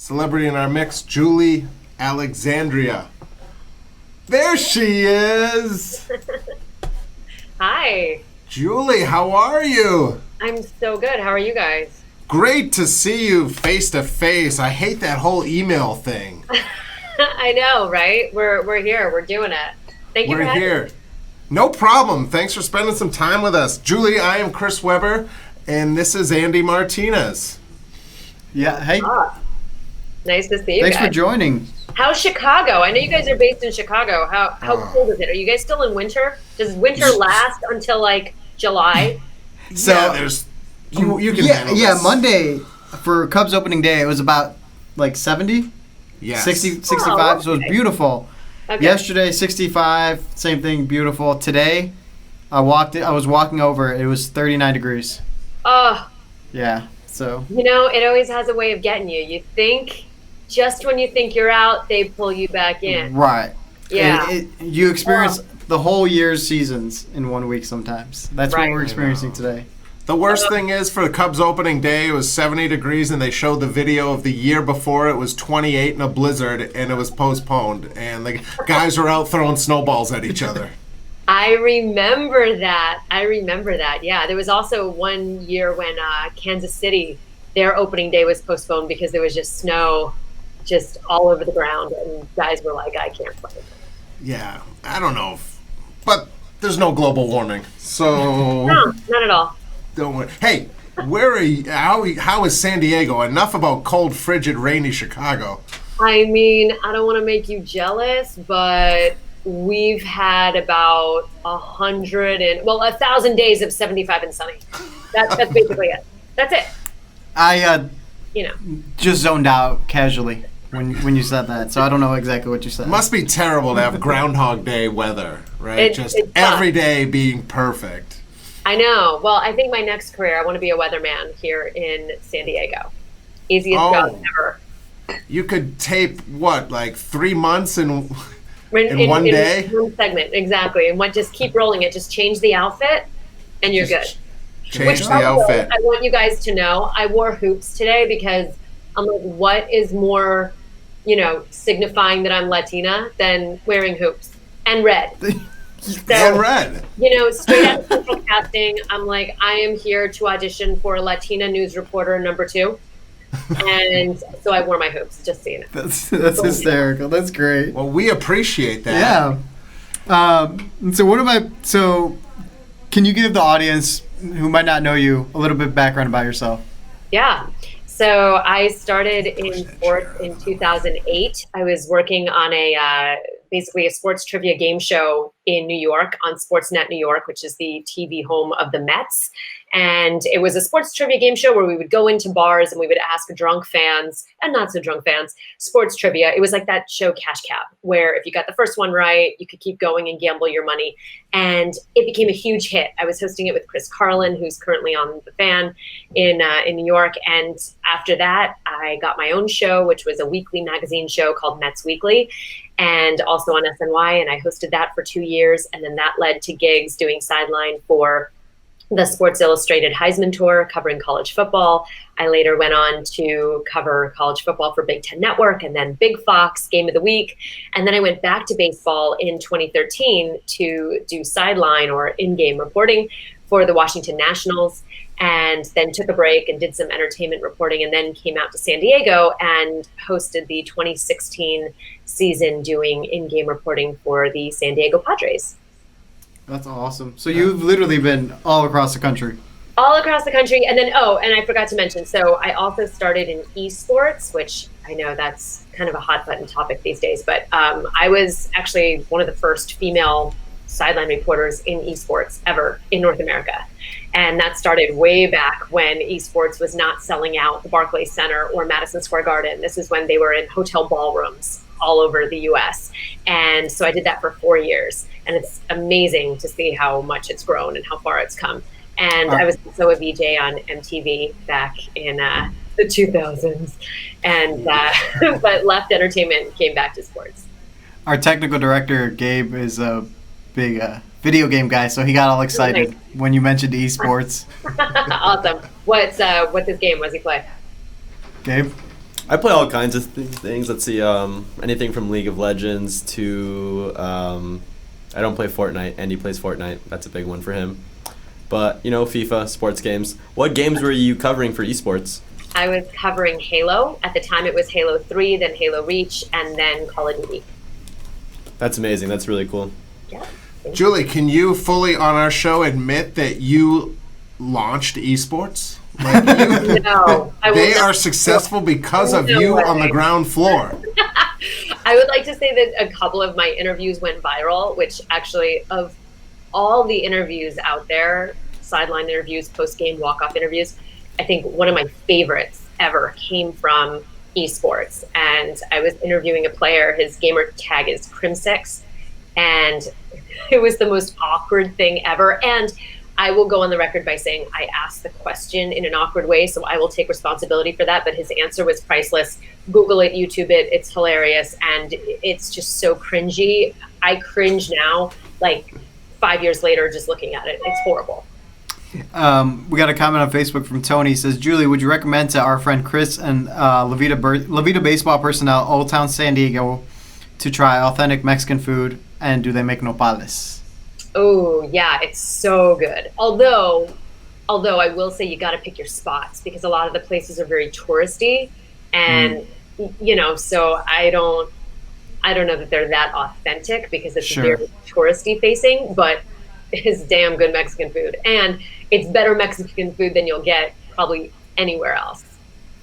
Celebrity in our mix, Julie Alexandria. There she is! Hi. Julie, how are you? I'm so good. How are you guys? Great to see you face to face. I hate that whole email thing. I know, right? We're here. We're doing it. Thank you for having here. me. No problem. Thanks for spending some time with us. Julie, I am Chris Weber, and this is Andy Martinez. Yeah, hey. Nice to see you Thanks guys. for joining. How's Chicago? I know you guys are based in Chicago. How cold is it? Are you guys still in winter? Does winter last until like July? So yeah, there's you can handle this. Monday for Cubs opening day, it was about like 70, Yes. 60, 65, Oh, so it was okay. beautiful. Okay. Yesterday, 65, same thing, beautiful. Today, I was walking over, it was 39 degrees. Oh, Yeah, so. you know, it always has a way of getting you. You think, just when you think you're out, they pull you back in. Right. Yeah. You experience the whole year's seasons in 1 week sometimes. That's Right. what we're experiencing today. The worst thing is for the Cubs opening day, it was 70 degrees, and they showed the video of the year before. It was 28 in a blizzard, and it was postponed. And the guys were out throwing snowballs at each other. I remember that. Yeah, there was also one year when Kansas City, their opening day was postponed because there was just snow just all over the ground, and guys were like, I can't play. Yeah, I don't know. But there's no global warming, so No, not at all. don't worry. Hey, where are you? How is San Diego? Enough about cold, frigid, rainy Chicago. I mean, I don't want to make you jealous, but we've had about 1,000 days of 75 and sunny. That's basically it. That's it. I You know. just zoned out casually when you said that, so I don't know exactly what you said. Must be terrible to have Groundhog Day weather, right? It- Just it's every tough. day being perfect. I know. Well, I think my next career, I want to be a weatherman here in San Diego. Easiest Oh. job ever. You could tape what, like 3 months in In one day? one segment, exactly. And just keep rolling it. Just change the outfit, and you're good. change the Also, outfit. I want you guys to know I wore hoops today because I'm like, what is more, signifying that I'm Latina than wearing hoops and red? And red. Straight out of Central Casting, I'm like, I am here to audition for Latina News Reporter #2. And so I wore my hoops, just so you know. That's hysterical. That's great. Well, we appreciate that. Yeah. So can you give the audience who might not know you a little bit of background about yourself? Yeah. So I started in sports in 2008. I was working on basically a sports trivia game show in New York on Sportsnet New York, which is the TV home of the Mets. And it was a sports trivia game show where we would go into bars and we would ask drunk fans and not so drunk fans sports trivia. It was like that show Cash Cab, where if you got the first one right, you could keep going and gamble your money. And it became a huge hit. I was hosting it with Chris Carlin, who's currently on The Fan in New York. And after that, I got my own show, which was a weekly magazine show called Mets Weekly, and also on SNY. And I hosted that for 2 years. And then that led to gigs doing Sideline for the Sports Illustrated Heisman Tour, covering college football. I later went on to cover college football for Big Ten Network and then Big Fox Game of the Week. And then I went back to baseball in 2013 to do sideline or in-game reporting for the Washington Nationals, and then took a break and did some entertainment reporting, and then came out to San Diego and hosted the 2016 season doing in-game reporting for the San Diego Padres. That's awesome. So you've literally been all across the country. All across the country. And then, and I forgot to mention, so I also started in eSports, which I know that's kind of a hot button topic these days, but I was actually one of the first female sideline reporters in eSports ever in North America. And that started way back when eSports was not selling out the Barclays Center or Madison Square Garden. This is when they were in hotel ballrooms all over the US. And so I did that for 4 years. And it's amazing to see how much it's grown and how far it's come. And I was also a VJ on MTV back in the 2000s, and but left entertainment and came back to sports. Our technical director, Gabe, is a big video game guy, so he got all excited when you mentioned eSports. Awesome. What's his game? What does he play? Gabe? I play all kinds of things. Let's see, anything from League of Legends to I don't play Fortnite. Andy plays Fortnite. That's a big one for him. But FIFA, sports games. What games were you covering for esports? I was covering Halo. At the time, it was Halo 3, then Halo Reach, and then Call of Duty. That's amazing. That's really cool. Yeah. Julie, can you fully on our show admit that you launched esports? Like No. They are successful because of you on the ground floor. I would like to say that a couple of my interviews went viral, which actually, of all the interviews out there, sideline interviews, post-game walk-off interviews, I think one of my favorites ever came from esports. And I was interviewing a player. His gamer tag is Crimsex. And it was the most awkward thing ever. And I will go on the record by saying I asked the question in an awkward way, so I will take responsibility for that. But his answer was priceless. Google it, YouTube it. It's hilarious. And it's just so cringy. I cringe now, like 5 years later, just looking at it. It's horrible. We got a comment on Facebook from Tony. He says, Julie, would you recommend to our friend Chris and La Vida Baseball personnel Old Town San Diego to try authentic Mexican food, and do they make nopales? Oh, yeah, it's so good. Although I will say you got to pick your spots, because a lot of the places are very touristy, and so I don't know that they're that authentic, because it's very touristy facing, but it's damn good Mexican food, and it's better Mexican food than you'll get probably anywhere else.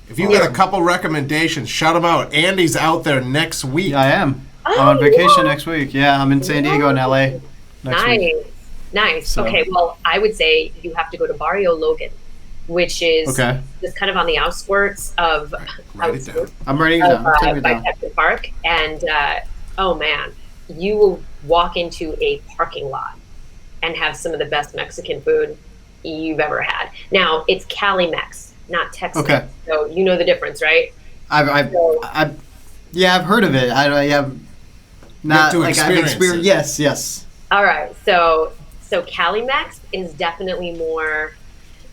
If you got a couple recommendations, shout them out. Andy's out there next week. Yeah, I am. I'm on vacation next week. Yeah, I'm in San Diego and LA next week. Nice. So. Okay, well, I would say you have to go to Barrio Logan, which is just kind of on the outskirts of Write it down. I'm writing it down. by Texas Park, and oh man, you will walk into a parking lot and have some of the best Mexican food you've ever had. Now, it's Cali Max, not Tex Mex. Okay. So you know the difference, right? I've heard of it. I have not to like I've experience it. Yes. All right. So Cali Max is definitely more.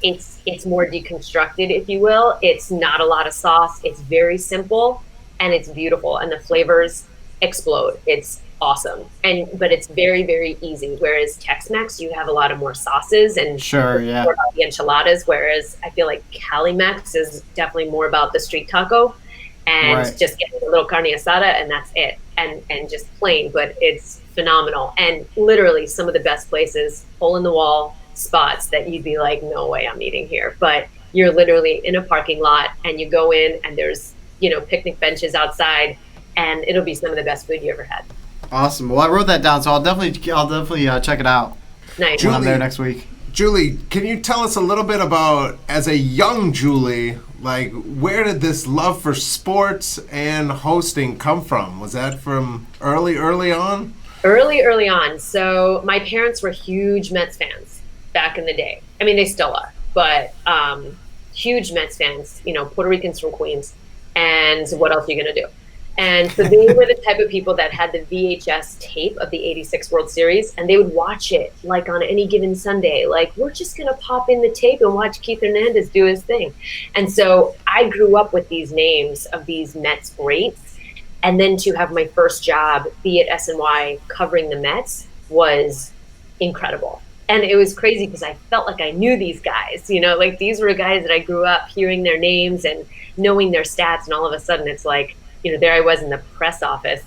It's more deconstructed, if you will. It's not a lot of sauce. It's very simple, and it's beautiful, and the flavors explode. It's awesome, but it's very, very easy. Whereas Tex Mex, you have a lot of more sauces and more about the enchiladas. Whereas I feel like Cali Max is definitely more about the street taco and just getting a little carne asada, and that's it, and just plain. But it's phenomenal, and literally some of the best places, hole in the wall spots that you'd be like, no way I'm eating here. But you're literally in a parking lot, and you go in, and there's picnic benches outside, and it'll be some of the best food you ever had. Awesome. Well, I wrote that down, so I'll definitely check it out. Nice. When I'm there next week. Julie, can you tell us a little bit about, as a young Julie, like, where did this love for sports and hosting come from? Was that from early on? Early on. So my parents were huge Mets fans back in the day. I mean, they still are, but huge Mets fans, Puerto Ricans from Queens. And what else are you going to do? And so they were the type of people that had the VHS tape of the 86 World Series, and they would watch it like on any given Sunday. Like, we're just going to pop in the tape and watch Keith Hernandez do his thing. And so I grew up with these names of these Mets greats. And then to have my first job be at SNY covering the Mets was incredible. And it was crazy because I felt like I knew these guys, like these were guys that I grew up hearing their names and knowing their stats. And all of a sudden it's like, there I was in the press office,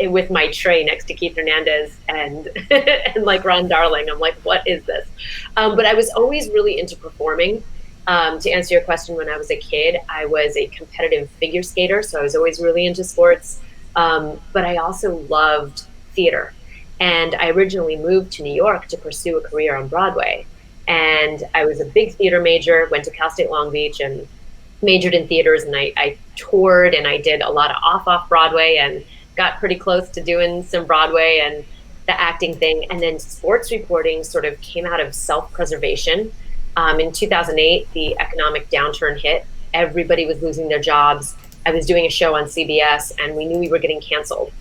with my tray next to Keith Hernandez and and like Ron Darling. I'm like, what is this? But I was always really into performing. To answer your question, when I was a kid, I was a competitive figure skater, so I was always really into sports. But I also loved theater. And I originally moved to New York to pursue a career on Broadway. And I was a big theater major, went to Cal State Long Beach and majored in theaters, and I toured, and I did a lot of off Broadway and got pretty close to doing some Broadway and the acting thing. And then sports reporting sort of came out of self-preservation. In 2008, the economic downturn hit. Everybody was losing their jobs. I was doing a show on CBS, and we knew we were getting canceled.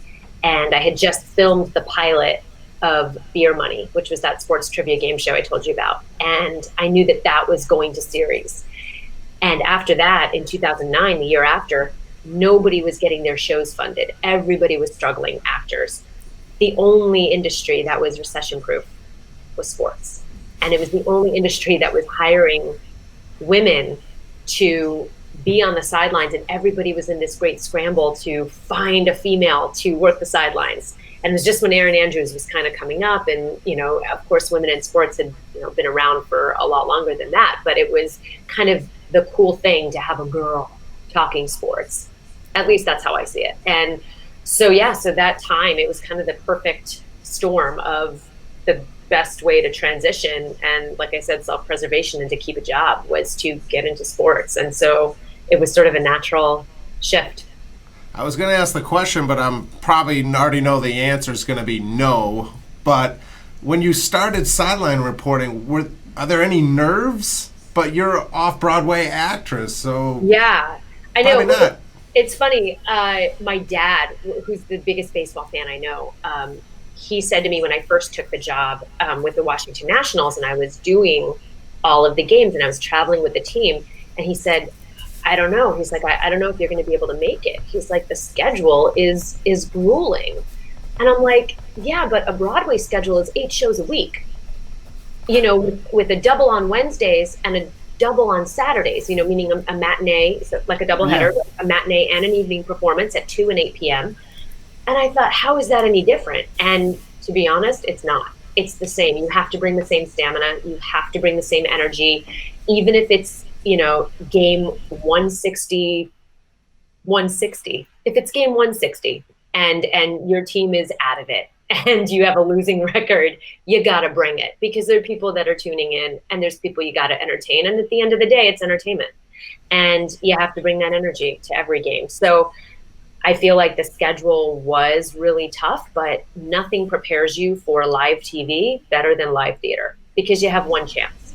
And I had just filmed the pilot of Beer Money, which was that sports trivia game show I told you about. And I knew that was going to series. And after that, in 2009, the year after, nobody was getting their shows funded. Everybody was struggling, actors. The only industry that was recession-proof was sports. And it was the only industry that was hiring women to be on the sidelines, and everybody was in this great scramble to find a female to work the sidelines. And it was just when Erin Andrews was kind of coming up, and of course, women in sports had been around for a lot longer than that. But it was kind of the cool thing to have a girl talking sports. At least that's how I see it. And so that time, it was kind of the perfect storm of the best way to transition, and like I said, self-preservation, and to keep a job was to get into sports. And so it was sort of a natural shift. I was going to ask the question, but I'm probably already know the answer is going to be no. But when you started sideline reporting, are there any nerves? But you're an off-Broadway actress, so yeah, I know. Not. It's funny. My dad, who's the biggest baseball fan I know, he said to me when I first took the job with the Washington Nationals, and I was doing all of the games, and I was traveling with the team, and he said, I don't know. He's like, I don't know if you're going to be able to make it. He's like, the schedule is grueling. And I'm like, yeah, but a Broadway schedule is 8 shows a week, with a double on Wednesdays and a double on Saturdays, meaning a matinee, so like a double header, a matinee and an evening performance at 2 and 8 p.m. And I thought, how is that any different? And to be honest, it's not. It's the same. You have to bring the same stamina. You have to bring the same energy, even if it's, game 160. If it's game 160 and your team is out of it and you have a losing record, you got to bring it, because there are people that are tuning in, and there's people you got to entertain. And at the end of the day, it's entertainment. And you have to bring that energy to every game. So I feel like the schedule was really tough, but nothing prepares you for live TV better than live theater, because you have one chance.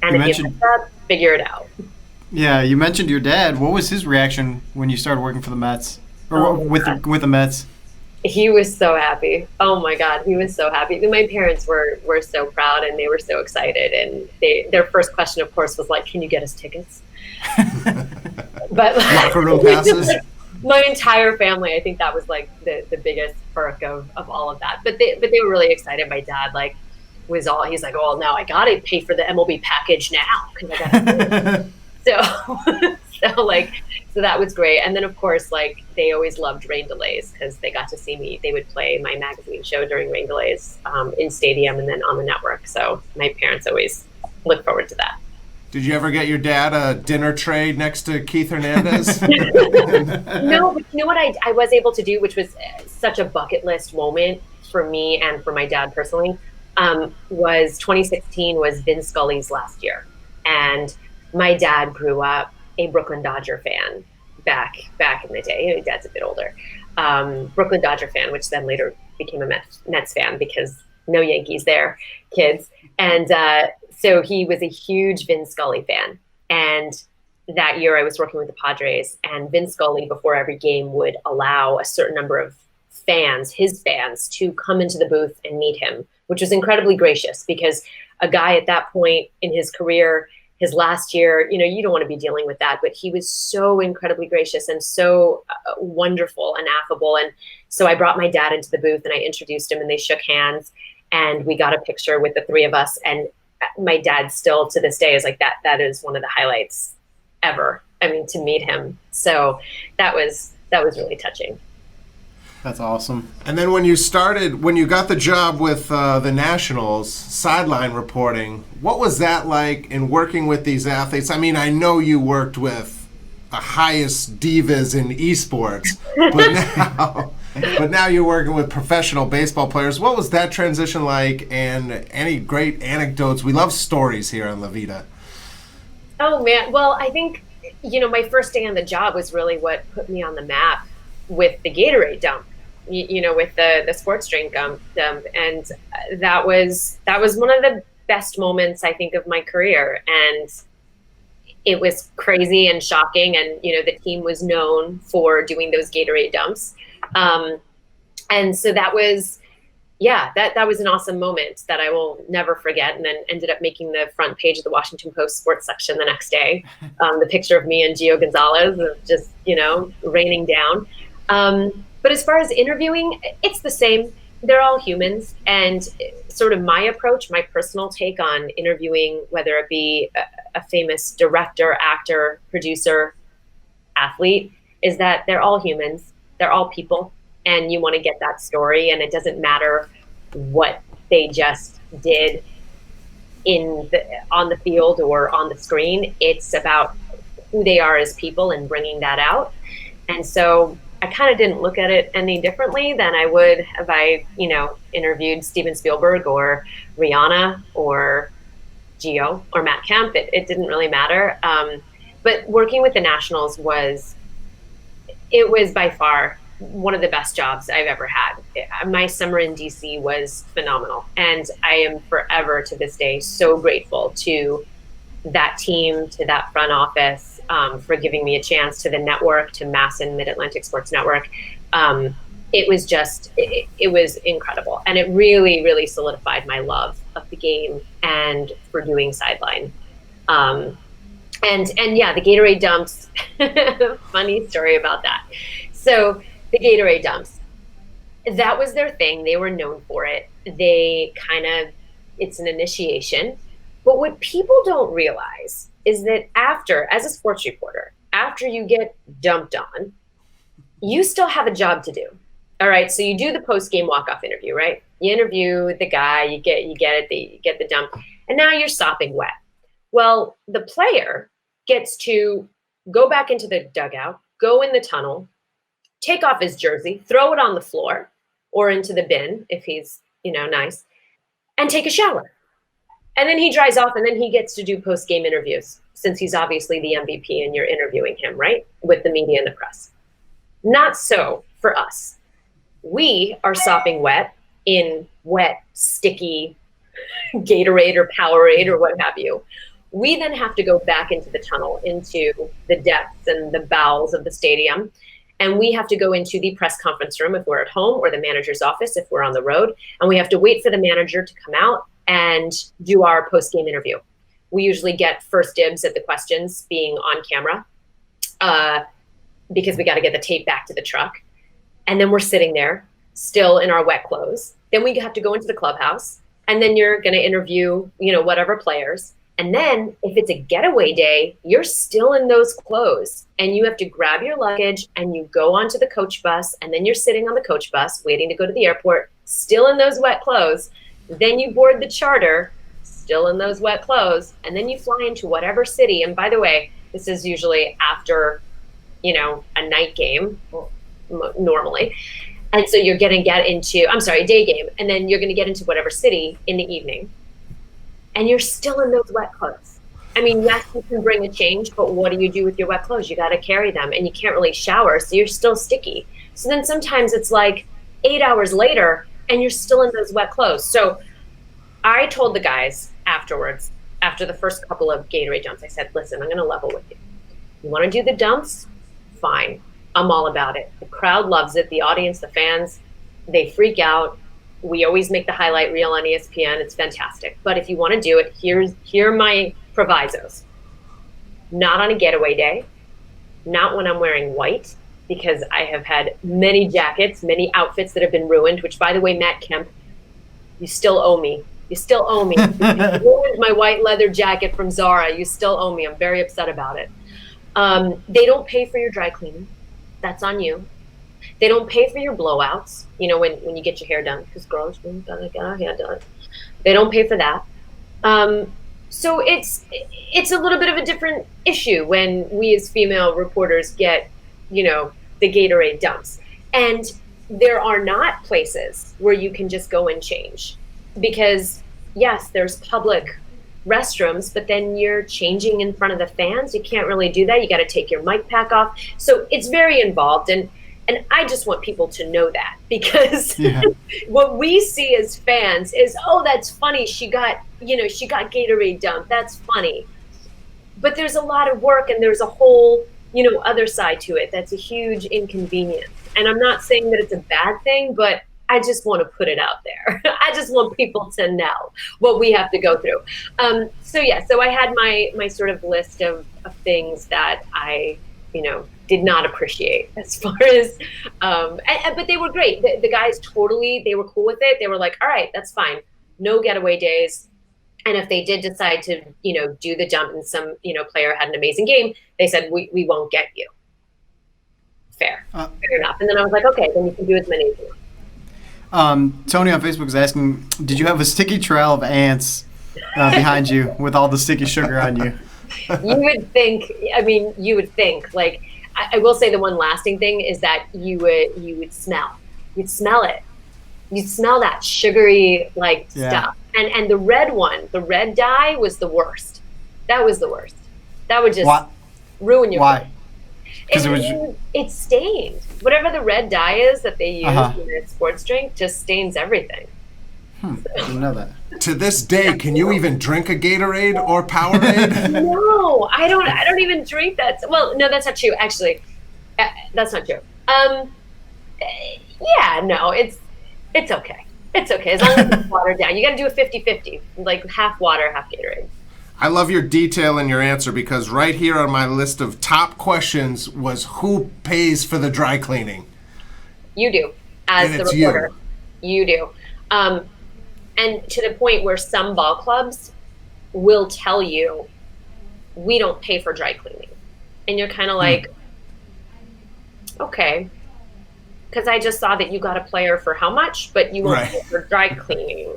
And if you mess up, figure it out. Yeah, you mentioned your dad. What was his reaction when you started working for the Mets? Or with the Mets? He was so happy. Oh my God, he was so happy. My parents were so proud, and they were so excited. And their first question, of course, was like, "Can you get us tickets?" But locker room passes. My entire family, I think that was like the biggest perk of all of that. But they were really excited. My dad he's like, "Oh, now I gotta pay for the MLB package now, because I gotta." So that was great. And then of course, they always loved rain delays, because they got to see me. They would play my magazine show during rain delays in stadium and then on the network. So my parents always look forward to that. Did you ever get your dad a dinner tray next to Keith Hernandez? No, but you know what I was able to do, which was such a bucket list moment for me and for my dad personally, was 2016 was Vin Scully's last year. And my dad grew up a Brooklyn Dodger fan back in the day. My dad's a bit older. Brooklyn Dodger fan, which then later became a Mets fan, because no Yankees there, kids. And so he was a huge Vin Scully fan. And that year I was working with the Padres, and Vin Scully, before every game, would allow a certain number of fans, his fans, to come into the booth and meet him, which was incredibly gracious, because a guy at that point in his career, his last year, you don't want to be dealing with that, but he was so incredibly gracious and so wonderful and affable. And so I brought my dad into the booth, and I introduced him, and they shook hands, and we got a picture with the three of us. And my dad still to this day is like, that is one of the highlights ever. I mean, to meet him. So that was really touching. That's awesome. And then when you got the job with the Nationals, sideline reporting, what was that like in working with these athletes? I mean, I know you worked with the highest divas in eSports, but now you're working with professional baseball players. What was that transition like, and any great anecdotes? We love stories here on La Vida. Oh, man. Well, I think, my first day on the job was really what put me on the map with the Gatorade dump. With the sports drink dump, and that was one of the best moments, I think, of my career. And it was crazy and shocking. And the team was known for doing those Gatorade dumps, and so that was yeah, that was an awesome moment that I will never forget, and then ended up making the front page of the Washington Post sports section the next day. The picture of me and Gio Gonzalez just, raining down. But as far as interviewing, it's the same. They're all humans. And sort of my approach, my personal take on interviewing, whether it be a famous director, actor, producer, athlete, is that they're all humans. They're all people. And you want to get that story. And it doesn't matter what they just did on the field or on the screen. It's about who they are as people and bringing that out. And so I kind of didn't look at it any differently than I would if I, interviewed Steven Spielberg or Rihanna or Gio or Matt Kemp. It didn't really matter. But working with the Nationals was by far one of the best jobs I've ever had. My summer in DC was phenomenal. And I am forever to this day so grateful to that team, to that front office, for giving me a chance, to the network, to Mass and Mid-Atlantic Sports Network. It was just, it was incredible. And it really, really solidified my love of the game and for doing Sideline. And yeah, the Gatorade dumps, funny story about that. So the Gatorade dumps, that was their thing. They were known for it. It's an initiation. But what people don't realize is that as a sports reporter, after you get dumped on, you still have a job to do. All right. So you do the post-game walk-off interview, right? You interview the guy, you get the dump, and now you're sopping wet. Well, the player gets to go back into the dugout, go in the tunnel, take off his jersey, throw it on the floor or into the bin if he's, nice, and take a shower. And then he dries off, and then he gets to do post-game interviews, since he's obviously the MVP and you're interviewing him, right? With the media and the press. Not so for us. We are sopping wet in wet, sticky Gatorade or Powerade or what have you. We then have to go back into the tunnel, into the depths and the bowels of the stadium. And we have to go into the press conference room if we're at home, or the manager's office if we're on the road. And we have to wait for the manager to come out and do our post-game interview. We usually get first dibs at the questions being on camera because we got to get the tape back to the truck. And then we're sitting there still in our wet clothes. Then we have to go into the clubhouse, and then you're going to interview, whatever players. And then if it's a getaway day, you're still in those clothes, and you have to grab your luggage and you go onto the coach bus, and then you're sitting on the coach bus waiting to go to the airport, still in those wet clothes. Then you board the charter, still in those wet clothes, and then you fly into whatever city. And by the way, this is usually after, a night game, normally. And so you're going to get into, a day game, and then you're going to get into whatever city in the evening. And you're still in those wet clothes. I mean, yes, you can bring a change, but what do you do with your wet clothes? You got to carry them, and you can't really shower, so you're still sticky. So then sometimes it's like 8 hours later, and you're still in those wet clothes. So I told the guys afterwards, after the first couple of Gatorade dumps, I said, listen, I'm going to level with you. You want to do the dumps? Fine. I'm all about it. The crowd loves it. The audience, the fans, they freak out. We always make the highlight reel on ESPN. It's fantastic. But if you want to do it, here are my provisos. Not on a getaway day. Not when I'm wearing white, because I have had many jackets, many outfits that have been ruined, which, by the way, Matt Kemp, you still owe me. You still owe me. You ruined my white leather jacket from Zara. You still owe me. I'm very upset about it. They don't pay for your dry cleaning. That's on you. They don't pay for your blowouts, when you get your hair done, because girls gotta get our hair done. They don't pay for that. So it's a little bit of a different issue when we as female reporters get, the Gatorade dumps. And there are not places where you can just go and change, because yes, there's public restrooms, but then you're changing in front of the fans. You can't really do that. You got to take your mic pack off. So it's very involved. And I just want people to know that, because what we see as fans is, oh, that's funny. She got Gatorade dumped. That's funny. But there's a lot of work, and there's a whole, other side to it. That's a huge inconvenience. And I'm not saying that it's a bad thing, but I just want to put it out there. I just want people to know what we have to go through. So I had my sort of list of things that I, did not appreciate as far as, but they were great. The guys they were cool with it. They were like, all right, that's fine. No getaway days. And if they did decide to, do the jump and some, player had an amazing game, they said, we won't get you. Fair enough. And then I was like, okay, then you can do as many as you want. Tony on Facebook is asking, did you have a sticky trail of ants behind you with all the sticky sugar on you? You would think, like, I will say the one lasting thing is that you would smell. You'd smell it. You'd smell that sugary, stuff. And the red dye was the worst. That was the worst. That would just ruin your Why? Because it stained. Whatever the red dye is that they use in their sports drink just stains everything. I didn't know that. To this day, can you even drink a Gatorade or Powerade? No, I don't even drink that. Well, no, that's not true. Actually, that's not true. Yeah, no, it's okay. It's okay as long as it's watered down. You got to do a 50-50, like half water, half Gatorade. I love your detail in your answer because right here on my list of top questions was who pays for the dry cleaning? You do, as the reporter. You do. And to the point where some ball clubs will tell you, we don't pay for dry cleaning. And you're kind of like, okay. Because I just saw that you got a player for how much, but you won't pay for dry cleaning.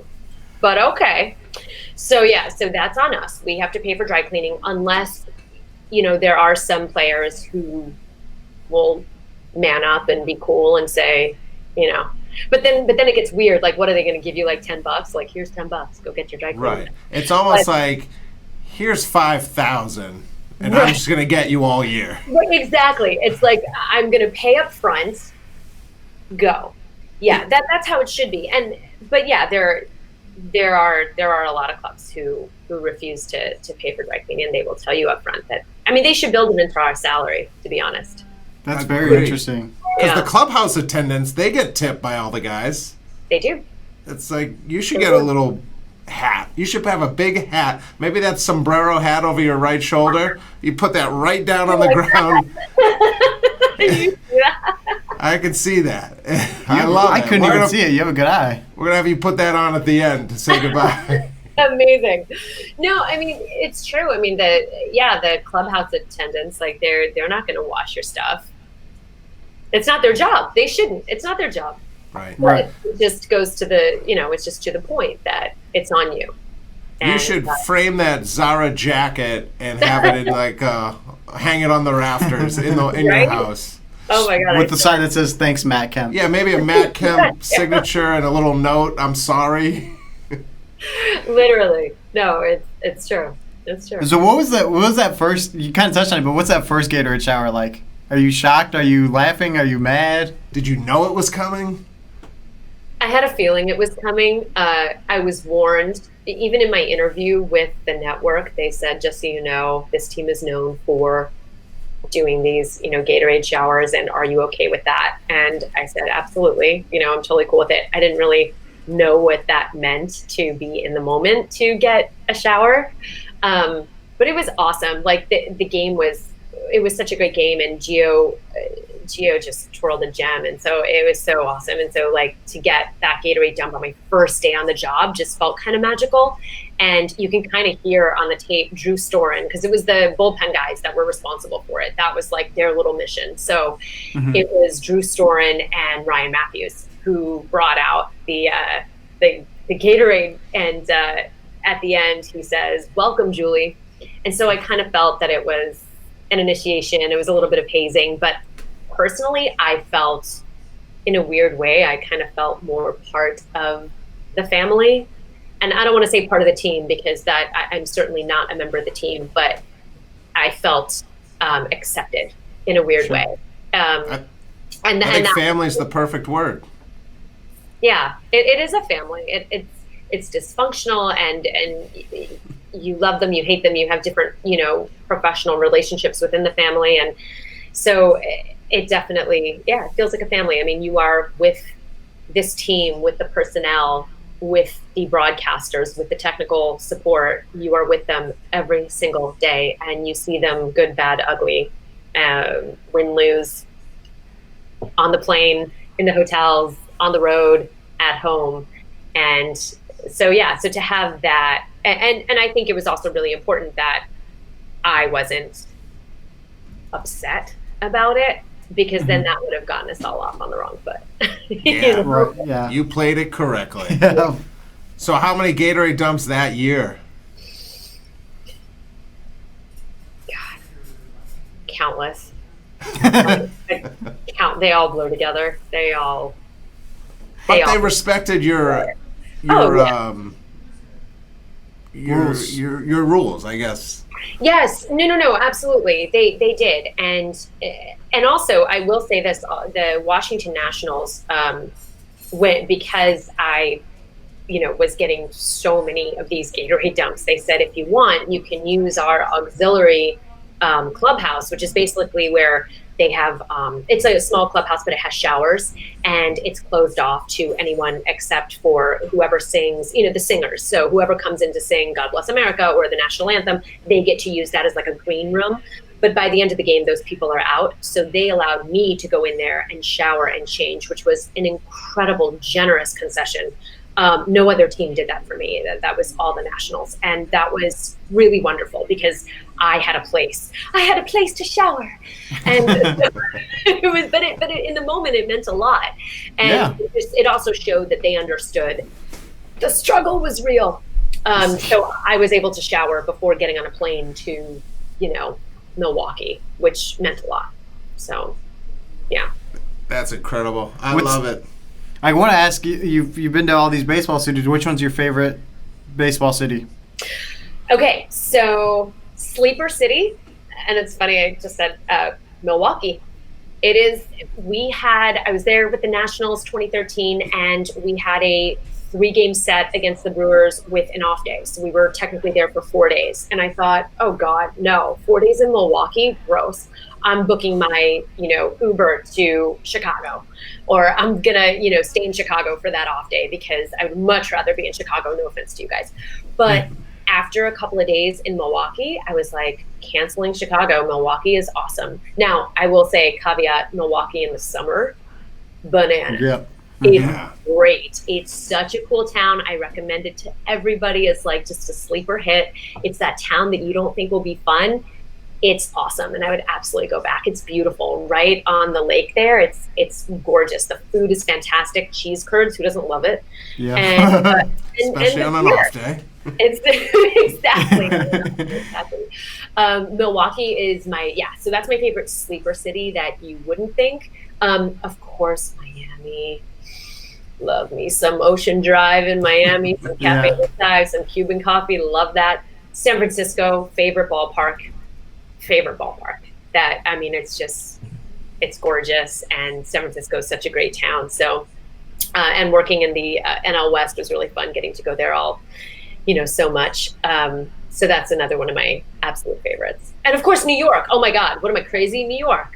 But okay. So that's on us. We have to pay for dry cleaning unless, there are some players who will man up and be cool and say, but then it gets weird. Like, what are they going to give you? Like $10? Like, here's $10. Go get your dry cleaning. Right. It's almost like, here's $5,000, and I'm just going to get you all year. Exactly. It's like, I'm going to pay up front. Go. Yeah, that's how it should be. But yeah, there are a lot of clubs who refuse to pay for dry cleaning, and they will tell you up front that, they should build it into our salary, to be honest. That's very interesting. Because the clubhouse attendants, they get tipped by all the guys. They do. It's like, you should get a little hat. You should have a big hat. Maybe that sombrero hat over your right shoulder. You put that right down on the ground. I can see that. I love it. I couldn't even see it. You have a good eye. We're going to have you put that on at the end to say goodbye. Amazing. No, it's true. The clubhouse attendants, like, they're not going to wash your stuff. It's not their job. They shouldn't. It's not their job. Right. It just goes to the, it's just to the point that it's on you. You should frame that Zara jacket and have it in hang it on the rafters in your house. Oh my God! With the sign that says "Thanks, Matt Kemp." Yeah, maybe a Matt Kemp signature and a little note. I'm sorry. Literally, no, it's true. It's true. So what was that first? You kind of touched on it, but what's that first Gatorade shower like? Are you shocked? Are you laughing? Are you mad? Did you know it was coming? I had a feeling it was coming. I was warned. Even in my interview with the network, they said, just so you know, this team is known for doing these, Gatorade showers, and are you okay with that? And I said, absolutely. I'm totally cool with it. I didn't really know what that meant to be in the moment to get a shower. But it was awesome. Like, the game was such a great game, and Gio just twirled a gem, and so it was so awesome. And so, like, to get that Gatorade dump on my first day on the job just felt kind of magical. And you can kind of hear on the tape Drew Storen, because it was the bullpen guys that were responsible for it. That was like their little mission. So it was Drew Storen and Ryan Matthews who brought out the Gatorade, and at the end he says, "Welcome, Julie." And so I kind of felt that it was an initiation. It was a little bit of hazing, but personally, I felt, in a weird way, I kind of felt more part of the family. And I don't want to say part of the team, because I'm certainly not a member of the team, but I felt accepted in a weird way. I think family is the perfect word. Yeah, it is a family. It's dysfunctional, and you love them, you hate them, you have different, professional relationships within the family. And so it definitely, it feels like a family. You are with this team with the personnel, with the broadcasters, with the technical support, you are with them every single day, and you see them good, bad, ugly, win, lose, on the plane, in the hotels, on the road, at home. And so, so to have that, and I think it was also really important that I wasn't upset about it, because then that would have gotten us all off on the wrong foot. Yeah, Right, yeah. you played it correctly. Yeah. So how many Gatorade dumps that year? God, countless. They all blow together. But they respected your Rules. your rules, I guess. Yes, no, absolutely. They did, and also I will say this: the Washington Nationals went, because I, was getting so many of these Gatorade dumps. They said, if you want, you can use our auxiliary clubhouse, which is basically where they have, it's like a small clubhouse, but it has showers, and it's closed off to anyone except for whoever sings, the singers. So whoever comes in to sing God Bless America or the national anthem, they get to use that as like a green room. But by the end of the game, those people are out. So they allowed me to go in there and shower and change, which was an incredible, generous concession. No other team did that for me. That was all the Nationals. And that was really wonderful, because I had a place. I had a place to shower. And but in the moment, it meant a lot. And it also showed that they understood the struggle was real. So I was able to shower before getting on a plane to, Milwaukee, which meant a lot. So, yeah. That's incredible. I love it. I want to ask you, you've been to all these baseball cities. Which one's your favorite baseball city? Okay, so sleeper city, and it's funny, I just said Milwaukee. It is, I was there with the Nationals 2013, and we had a 3-game set against the Brewers with an off day. So we were technically there for 4 days. And I thought, oh God, no, 4 days in Milwaukee, gross. I'm booking my, Uber to Chicago, or I'm gonna, stay in Chicago for that off day, because I would much rather be in Chicago. No offense to you guys. But after a couple of days in Milwaukee, I was like, canceling Chicago. Milwaukee is awesome. Now, I will say, caveat, Milwaukee in the summer, bananas. Yeah. It's great. It's such a cool town. I recommend it to everybody as like just a sleeper hit. It's that town that you don't think will be fun. It's awesome, and I would absolutely go back. It's beautiful, right on the lake there. It's gorgeous. The food is fantastic. Cheese curds, who doesn't love it? Yeah. And, Especially on an off day. It's exactly. Milwaukee is so that's my favorite sleeper city that you wouldn't think. Of course, Miami. Love me some Ocean Drive in Miami, some Cafe Dive, some Cuban coffee. Love that. San Francisco, favorite ballpark. That, I mean, it's gorgeous, and San Francisco is such a great town. So, and working in the NL West was really fun, getting to go there all, so much. So that's another one of my absolute favorites. And of course, New York. Oh my God, what am I, crazy? New York.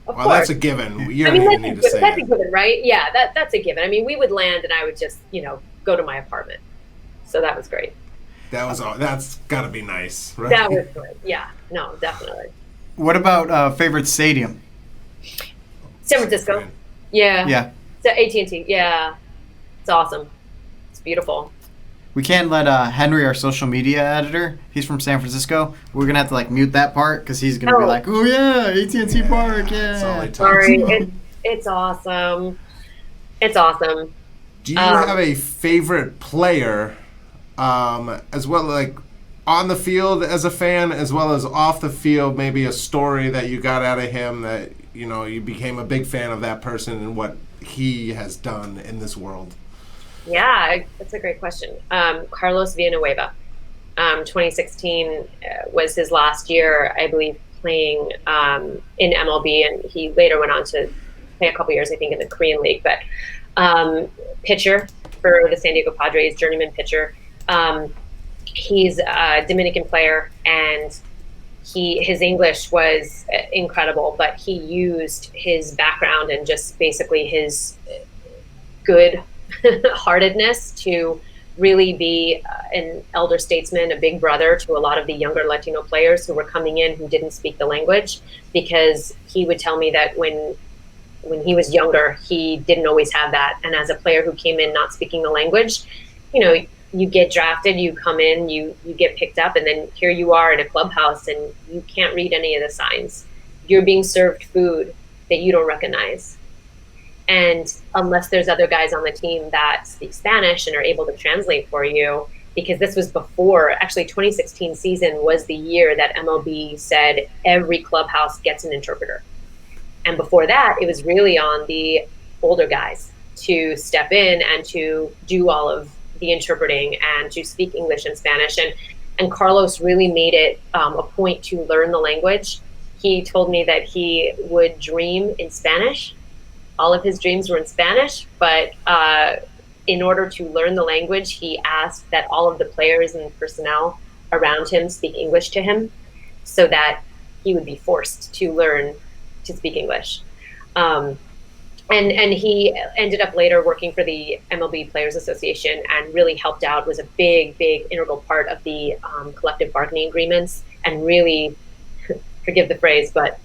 Of course. That's a given. You don't even need to say that's a given, right? Yeah, that's a given. I mean, we would land, and I would just, go to my apartment. So that was great. That's got to be nice, right? That was good. Yeah, no, definitely. What about favorite stadium? San Francisco. Yeah. Yeah. So AT&T. Yeah. It's awesome. It's beautiful. We can't let Henry, our social media editor, he's from San Francisco. We're going to have to mute that part, because he's going to be like, oh yeah, AT&T Park, yeah. Sorry. It's awesome. It's awesome. Do you have a favorite player, as well, like on the field as a fan, as well as off the field, maybe a story that you got out of him that, you became a big fan of that person and what he has done in this world? Yeah, that's a great question. Carlos Villanueva, 2016 was his last year, I believe, playing in MLB, and he later went on to play a couple years, I think, in the Korean League. But pitcher for the San Diego Padres, journeyman pitcher. He's a Dominican player, and his English was incredible, but he used his background and just basically his good heartedness to really be an elder statesman, a big brother to a lot of the younger Latino players who were coming in who didn't speak the language, because he would tell me that when he was younger, he didn't always have that. And as a player who came in not speaking the language, you know, you get drafted, you come in, you get picked up, and then here you are in a clubhouse and you can't read any of the signs. You're being served food that you don't recognize. And unless there's other guys on the team that speak Spanish and are able to translate for you, because this was before, actually 2016 season was the year that MLB said every clubhouse gets an interpreter. And before that, it was really on the older guys to step in and to do all of the interpreting and to speak English and Spanish. And Carlos really made it a point to learn the language. He told me that he would dream in Spanish. All of his dreams were in Spanish, but in order to learn the language, he asked that all of the players and personnel around him speak English to him so that he would be forced to learn to speak English. And he ended up later working for the MLB Players Association and really helped out, was a big integral part of the collective bargaining agreements, and really, forgive the phrase, but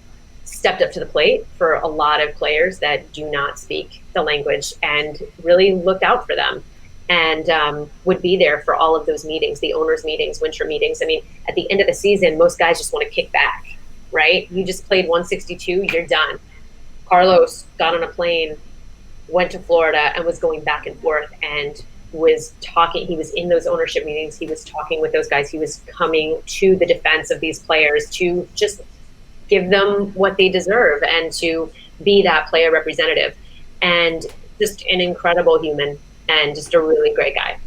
stepped up to the plate for a lot of players that do not speak the language, and really looked out for them, and would be there for all of those meetings, the owners' meetings, winter meetings. I mean, at the end of the season, most guys just want to kick back, right? You just played 162, you're done. Carlos got on a plane, went to Florida, and was going back and forth and was talking. He was in those ownership meetings. He was talking with those guys. He was coming to the defense of these players to just give them what they deserve and to be that player representative. And just an incredible human and just a really great guy.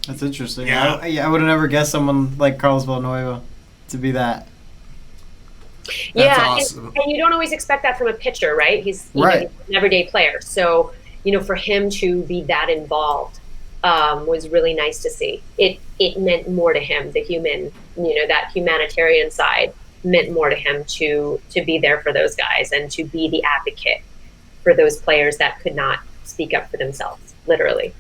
That's interesting. Yeah. I would have never guessed someone like Carlos Villanueva to be that. Yeah, awesome. and you don't always expect that from a pitcher, right? He's, right. He's an everyday player. So, for him to be that involved was really nice to see. It meant more to him, the human, that humanitarian side meant more to him to be there for those guys and to be the advocate for those players that could not speak up for themselves, literally.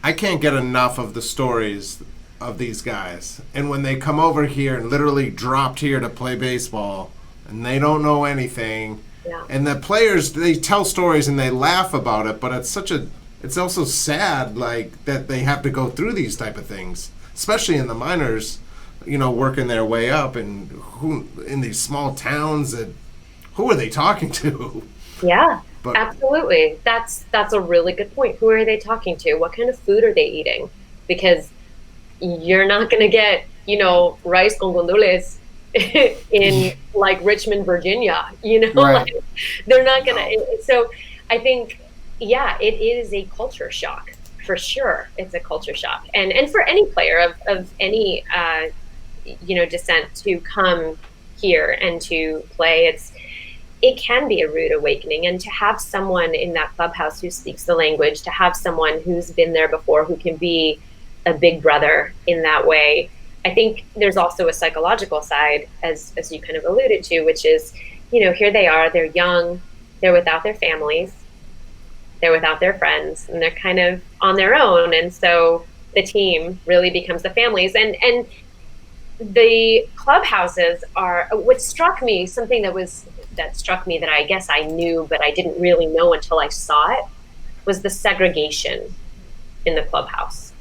I can't get enough of the stories of these guys. And when they come over here and literally dropped here to play baseball and they don't know anything. Yeah. And the players, they tell stories and they laugh about it, but it's also sad, like, that they have to go through these type of things, especially in the minors, working their way up, and who in these small towns, that who are they talking to? Yeah. But, absolutely. That's a really good point. Who are they talking to? What kind of food are they eating? Because you're not going to get, rice con gandules in like Richmond, Virginia, Right. Like, they're not going to. So I think, yeah, it is a culture shock for sure. It's a culture shock. And for any player of any, descent to come here and to play, it can be a rude awakening. And to have someone in that clubhouse who speaks the language, to have someone who's been there before, who can be a big brother in that way. I think there's also a psychological side, as you kind of alluded to, which is, here they are, they're young, they're without their families, they're without their friends, and they're kind of on their own. And so the team really becomes the families. And the clubhouses are, what struck me, something that struck me that I guess I knew, but I didn't really know until I saw it, was the segregation in the clubhouse,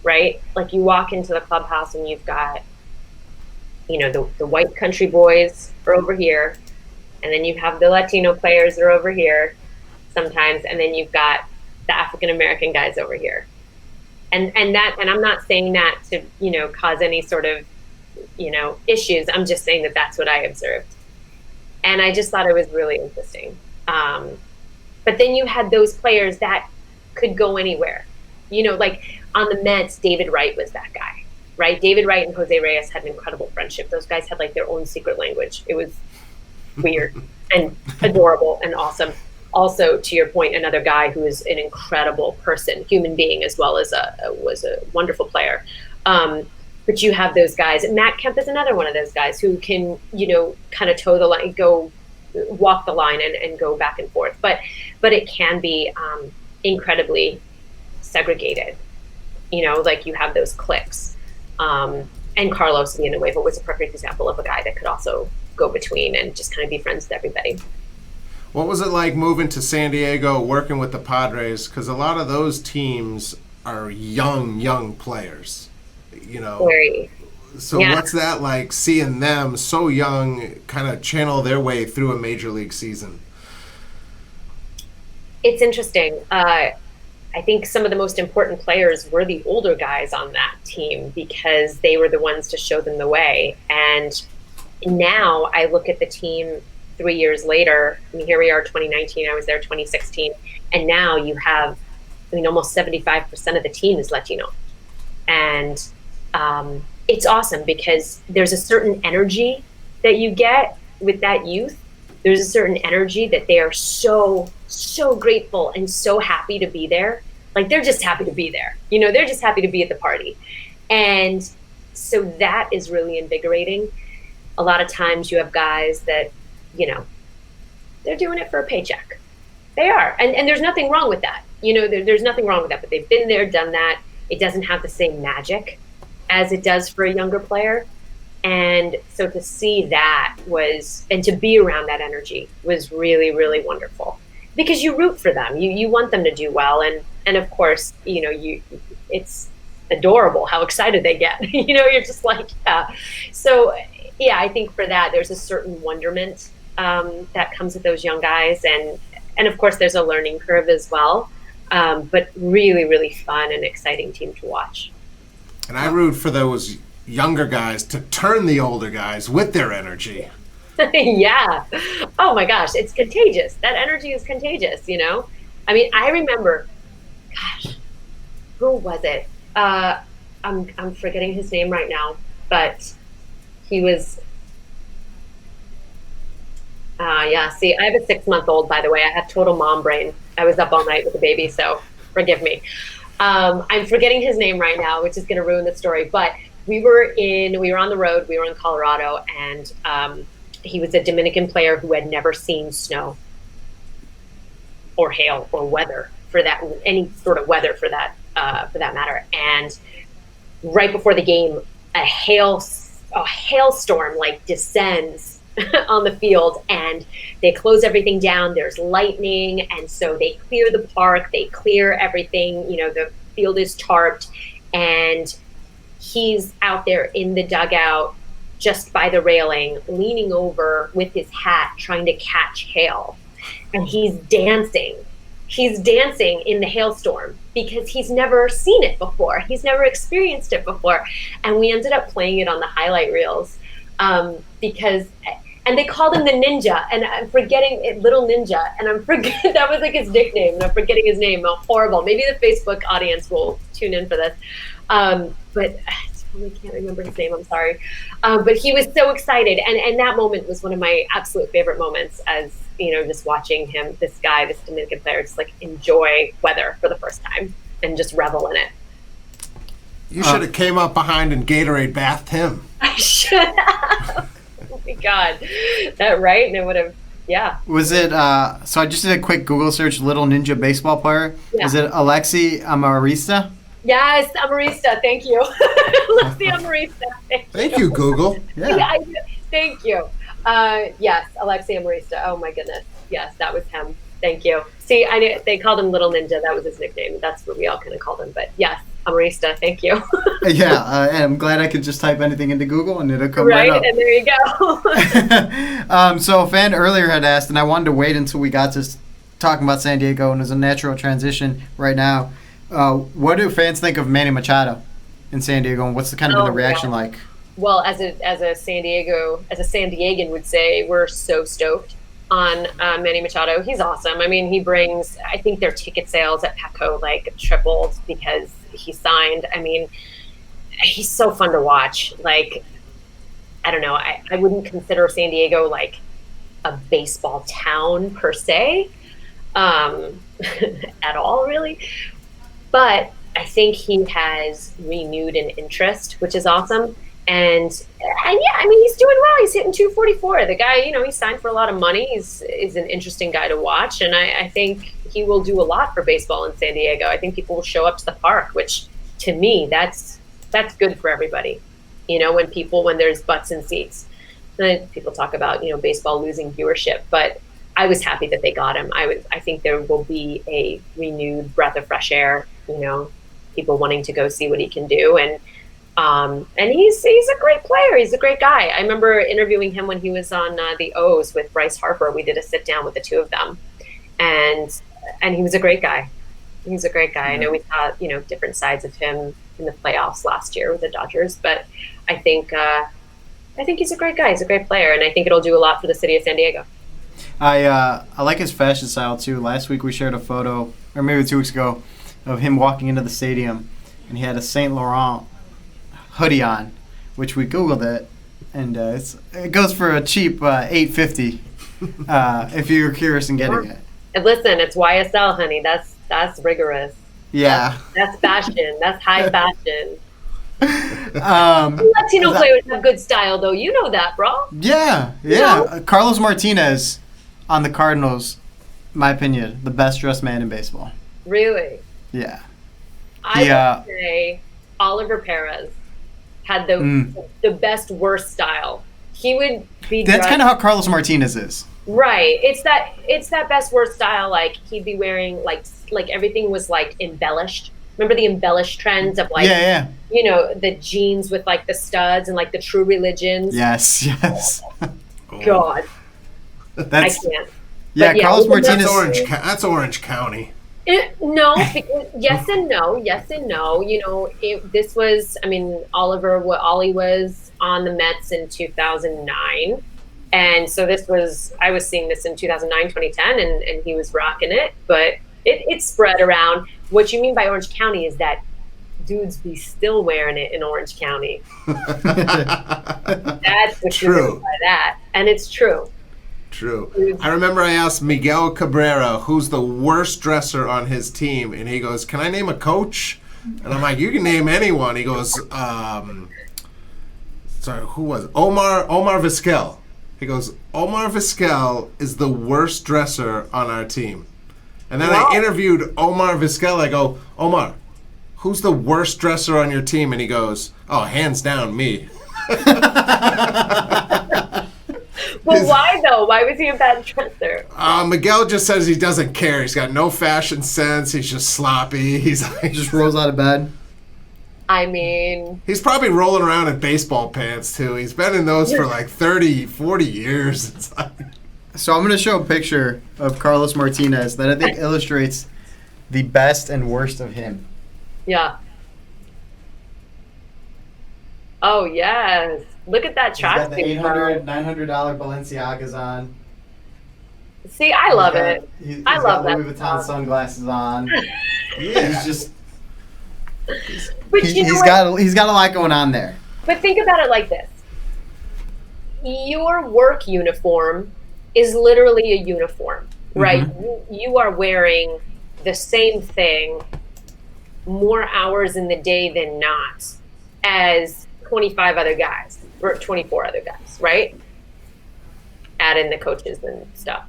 right? Like, you walk into the clubhouse and you've got, the white country boys are over here, and then you have the Latino players are over here sometimes, and then you've got the African American guys over here. And I'm not saying that to, cause any sort of, issues. I'm just saying that that's what I observed. And I just thought it was really interesting. But then you had those players that could go anywhere. Like on the Mets, David Wright was that guy, right? David Wright and Jose Reyes had an incredible friendship. Those guys had like their own secret language. It was weird and adorable and awesome. Also, to your point, another guy who is an incredible person, human being, as well as was a wonderful player. But you have those guys. Matt Kemp is another one of those guys who can, kind of toe the line, walk the line and go back and forth. But it can be incredibly segregated. Like you have those cliques. And Carlos Villanueva was a perfect example of a guy that could also go between and just kind of be friends with everybody. What was it like moving to San Diego, working with the Padres? Because a lot of those teams are young players, Very. So what's that like, seeing them so young kind of channel their way through a major league season? It's interesting. I think some of the most important players were the older guys on that team because they were the ones to show them the way. And now I look at the team 3 years later. I mean, here we are, 2019. I was there 2016. And now you have, almost 75% of the team is Latino. And it's awesome because there's a certain energy that you get with that youth. There's a certain energy that they are so grateful and so happy to be there. Like, they're just happy to be there. They're just happy to be at the party. And so that is really invigorating. A lot of times you have guys that, they're doing it for a paycheck. They are. And there's nothing wrong with that. There's nothing wrong with that, but they've been there, done that. It doesn't have the same magic as it does for a younger player. And so to see that and to be around that energy was really, really wonderful. Because you root for them, you want them to do well, and of course, it's adorable how excited they get. You're just like, yeah. So, yeah, I think for that, there's a certain wonderment that comes with those young guys, and of course, there's a learning curve as well. But really, really fun and exciting team to watch. And I root for those younger guys to turn the older guys with their energy. Yeah. Oh my gosh, it's contagious. That energy is contagious, I mean, I remember, gosh, who was it? I'm forgetting his name right now, but he was yeah, see, I have a 6-month-old, by the way. I have total mom brain. I was up all night with the baby, so forgive me. I'm forgetting his name right now, which is going to ruin the story, but we were on the road, we were in Colorado, and he was a Dominican player who had never seen snow or hail or weather any sort of weather for that matter. And right before the game, a hailstorm descends on the field, and they close everything down. There's lightning, and so they clear the park, they clear everything. The field is tarped, and he's out there in the dugout just by the railing, leaning over with his hat, trying to catch hail. And he's dancing. He's dancing in the hailstorm because he's never seen it before. He's never experienced it before. And we ended up playing it on the highlight reels and they called him the Ninja, and I'm forgetting it, Little Ninja, and that was his nickname, and I'm forgetting his name. Horrible. Maybe the Facebook audience will tune in for this. But I totally can't remember his name. I'm sorry. But he was so excited, and that moment was one of my absolute favorite moments. As just watching him, this Dominican player, just enjoy weather for the first time and just revel in it. You should have came up behind and Gatorade bathed him. I should have. Oh my God, that right? And it would have, yeah. Was it? So I just did a quick Google search. Little Ninja baseball player. Yeah. Is it Alexi Amarista? Yes, Amarista. Thank you. Alexi Amarista. Thank you, Google. Yeah. Thank you. Yes, Alexi Amarista. Oh my goodness. Yes, that was him. Thank you. See, I knew they called him Little Ninja. That was his nickname. That's what we all kind of called him. But yes, Amarista. Thank you. Yeah, and I'm glad I could just type anything into Google and it'll come right up. And there you go. So a fan earlier had asked, and I wanted to wait until we got to talking about San Diego, and there's a natural transition right now. What do fans think of Manny Machado in San Diego, and what's the reaction like? Well, as a San Diegan would say, we're so stoked on Manny Machado. He's awesome. I mean, I think their ticket sales at Petco tripled because he signed. I mean, he's so fun to watch. I don't know. I wouldn't consider San Diego a baseball town per se, at all really. But I think he has renewed an interest, which is awesome. And yeah, I mean, he's doing well. He's hitting 244. The guy, he signed for a lot of money. He's an interesting guy to watch, and I think he will do a lot for baseball in San Diego. I think people will show up to the park, which to me, that's good for everybody. When there's butts in seats. Then people talk about baseball losing viewership, but I was happy that they got him. I think there will be a renewed breath of fresh air. People wanting to go see what he can do, and he's a great player. He's a great guy. I remember interviewing him when he was on the O's with Bryce Harper. We did a sit down with the two of them, and he was a great guy. He's a great guy. I know we saw different sides of him in the playoffs last year with the Dodgers, but I think he's a great guy. He's a great player, and I think it'll do a lot for the city of San Diego. I like his fashion style too. Last week we shared a photo, or maybe 2 weeks ago, of him walking into the stadium, and he had a Saint Laurent hoodie on, which we Googled it, and it goes for a cheap $850 if you're curious in getting it. And listen, it's YSL, honey. That's rigorous. Yeah. That's fashion. That's high fashion. Latino players have good style, though. You know that, bro. Yeah. Carlos Martinez on the Cardinals, my opinion, the best dressed man in baseball. Really? Yeah. I would say Oliver Perez had the best worst style. He would be. That's kind of how Carlos Martinez is. Right. It's that best worst style. Like he'd be wearing like everything was like embellished. Remember the embellished trends of like the jeans with like the studs and like the True Religions. Yes. God. I can't. Yeah, Carlos Martinez. That's Orange County. No, because yes and no. This was, Ollie was on the Mets in 2009. And so I was seeing this in 2009, 2010, and he was rocking it. But it spread around. What you mean by Orange County is that dudes be still wearing it in Orange County. That's what you mean by that. And it's true. True. I remember I asked Miguel Cabrera, who's the worst dresser on his team, and he goes, "Can I name a coach?" And I'm like, "You can name anyone." He goes, sorry, who was it? Omar Vizquel. He goes, "Omar Vizquel is the worst dresser on our team." And then I interviewed Omar Vizquel. I go, "Omar, who's the worst dresser on your team?" And he goes, "Oh, hands down, me." Well, why though? Why was he a bad dresser? Miguel just says he doesn't care. He's got no fashion sense. He's just sloppy. He just rolls out of bed. I mean... He's probably rolling around in baseball pants, too. He's been in those for like 30, 40 years. It's like... So I'm going to show a picture of Carlos Martinez that I think illustrates the best and worst of him. Yeah. Oh, yes. Look at that track. He's got the $800, $900 Balenciagas on. See, I love it. I love that. Louis Vuitton sunglasses on. Yeah. He's just... But he's got a lot going on there. But think about it like this. Your work uniform is literally a uniform, right? Mm-hmm. You are wearing the same thing more hours in the day than not as 25 other guys or 24 other guys, right? Add in the coaches and stuff.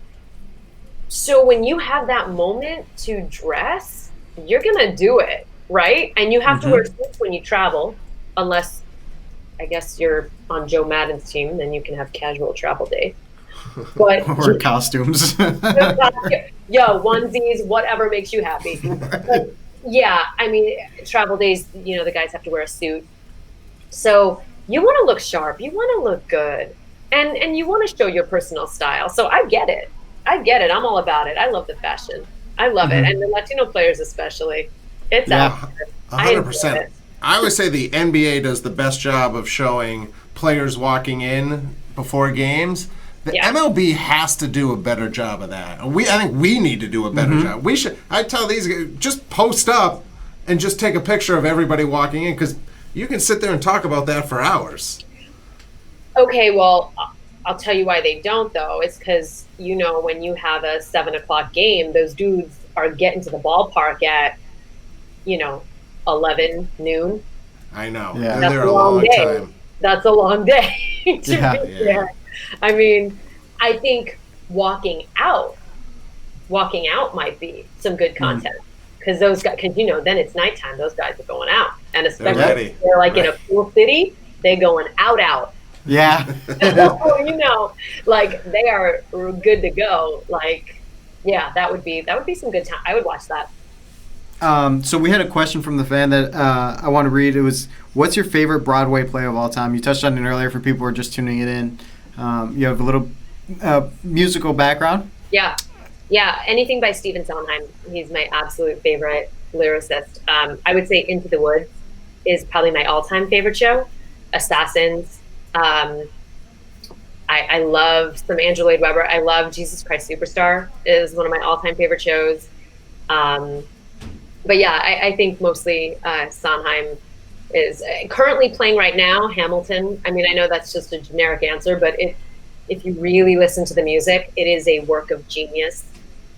So when you have that moment to dress, you're going to do it, right? And you have to wear suits when you travel, unless I guess you're on Joe Madden's team, then you can have casual travel days. But or costumes. Onesies, whatever makes you happy. But yeah, I mean, travel days, the guys have to wear a suit. So you want to look sharp, you want to look good, and you want to show your personal style. So I get it. I'm all about it. I love the fashion. I love it. And the Latino players especially. It's out there. 100%. I always say the NBA does the best job of showing players walking in before games. The MLB has to do a better job of that. I think we need to do a better job. We should. I tell these guys, just post up and just take a picture of everybody walking in, because you can sit there and talk about that for hours. Okay, well, I'll tell you why they don't, though. It's because, when you have a 7:00 game, those dudes are getting to the ballpark at, 11 noon. I know. Yeah. They're there a long time. that's a long day to Yeah. be there. I mean, I think walking out might be some good content because those guys, because then it's nighttime. Those guys are going out, and especially if they're like in a cool city, they're going out. Yeah. Like they are good to go. Like, yeah, that would be some good time. I would watch that. So we had a question from the fan that I want to read. It was, what's your favorite Broadway play of all time? You touched on it earlier for people who are just tuning it in. You have a little musical background. Yeah. Anything by Stephen Sondheim. He's my absolute favorite lyricist. I would say Into the Woods is probably my all-time favorite show. Assassins. I love some Andrew Lloyd Webber. I love Jesus Christ Superstar is one of my all-time favorite shows. But yeah, I think mostly Sondheim is currently playing right now. Hamilton. I mean, I know that's just a generic answer, but if you really listen to the music, it is a work of genius.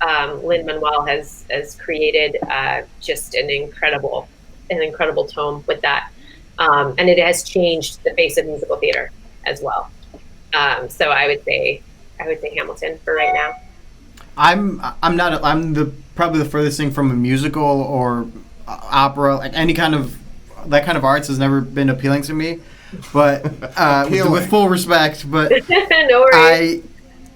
Lin-Manuel has created just an incredible tone with that, and it has changed the face of musical theater as well. So I would say Hamilton for right now. I'm probably the furthest thing from a musical or opera, like any kind of that kind of arts has never been appealing to me. But with full respect, but no worries.